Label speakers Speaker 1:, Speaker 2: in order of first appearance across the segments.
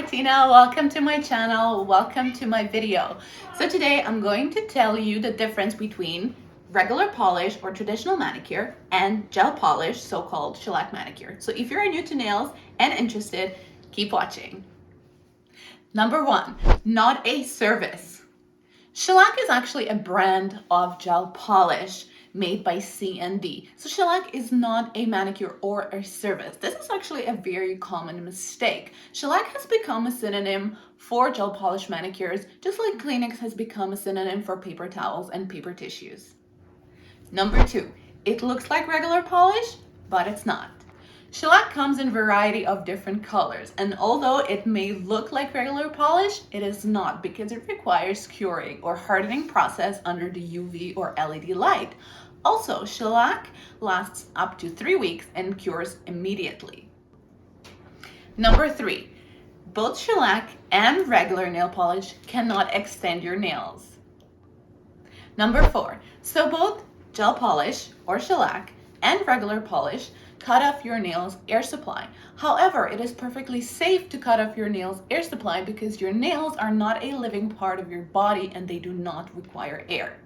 Speaker 1: Martina, welcome to my channel, welcome to my video. So today I'm going to tell you the difference between regular polish or traditional manicure and gel polish, so-called shellac manicure. So if you're new to nails and interested, keep watching. Number one, not a service. Shellac is actually a brand of gel polish made by C&D. So shellac is not a manicure or a service. This is actually a very common mistake. Shellac has become a synonym for gel polish manicures, just like Kleenex has become a synonym for paper towels and paper tissues. Number two, it looks like regular polish, but it's not. Shellac comes in a variety of different colors, and although it may look like regular polish, it is not because it requires curing or hardening process under the UV or LED light. Also, shellac lasts up to 3 weeks and cures immediately. Number three, both shellac and regular nail polish cannot extend your nails. Number four, so both gel polish or shellac and regular polish cut off your nails' air supply. However, it is perfectly safe to cut off your nails' air supply because your nails are not a living part of your body and they do not require air.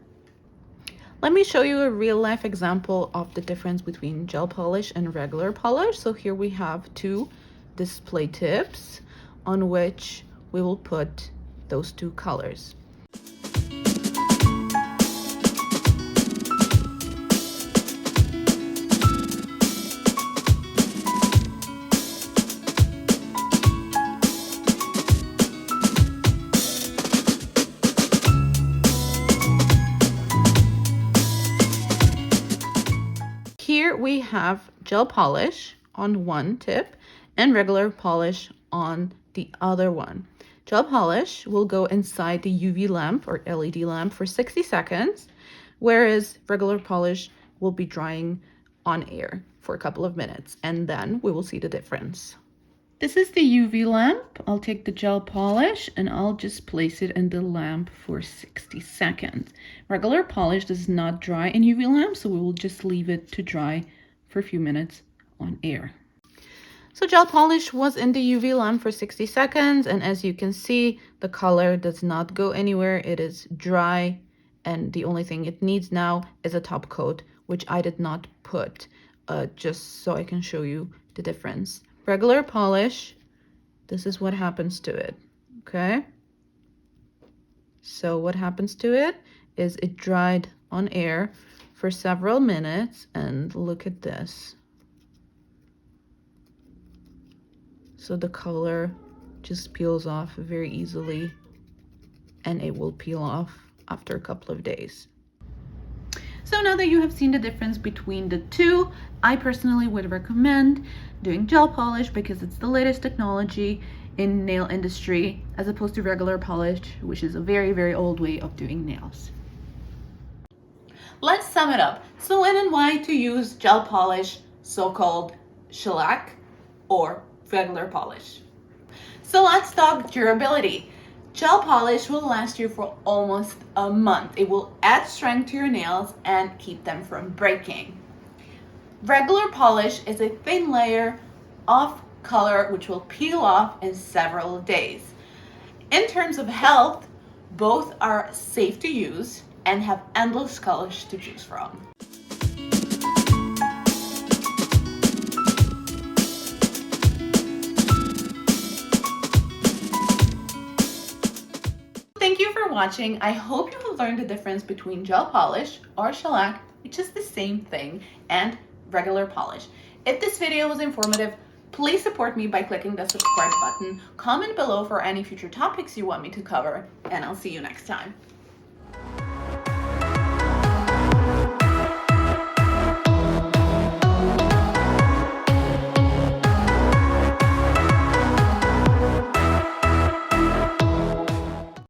Speaker 1: Let me show you a real life example of the difference between gel polish and regular polish. So here we have two display tips on which we will put those two colors. Here we have gel polish on one tip and regular polish on the other one. Gel polish will go inside the UV lamp or LED lamp for 60 seconds, whereas regular polish will be drying on air for a couple of minutes, and then we will see the difference. This is the UV lamp. I'll take the gel polish and I'll just place it in the lamp for 60 seconds. Regular polish does not dry in UV lamp, so we will just leave it to dry for a few minutes on air. So gel polish was in the UV lamp for 60 seconds, and as you can see, the color does not go anywhere. It is dry, and the only thing it needs now is a top coat, which I did not put, just so I can show you the difference. Regular polish, this is what happens to it, okay? So what happens to it is it dried on air for several minutes, and look at this. So the color just peels off very easily, and it will peel off after a couple of days. So now that you have seen the difference between the two, I personally would recommend doing gel polish because it's the latest technology in nail industry as opposed to regular polish, which is a very, very old way of doing nails. Let's sum it up. So when and why to use gel polish, so-called shellac, or regular polish. So let's talk durability. Gel polish will last you for almost a month. It will add strength to your nails and keep them from breaking. Regular polish is a thin layer of color which will peel off in several days. In terms of health, both are safe to use and have endless colors to choose from. Thank you for watching. I hope you have learned the difference between gel polish or shellac, which is the same thing, and regular polish. If this video was informative, please support me by clicking the subscribe button. Comment below for any future topics you want me to cover, and I'll see you next time.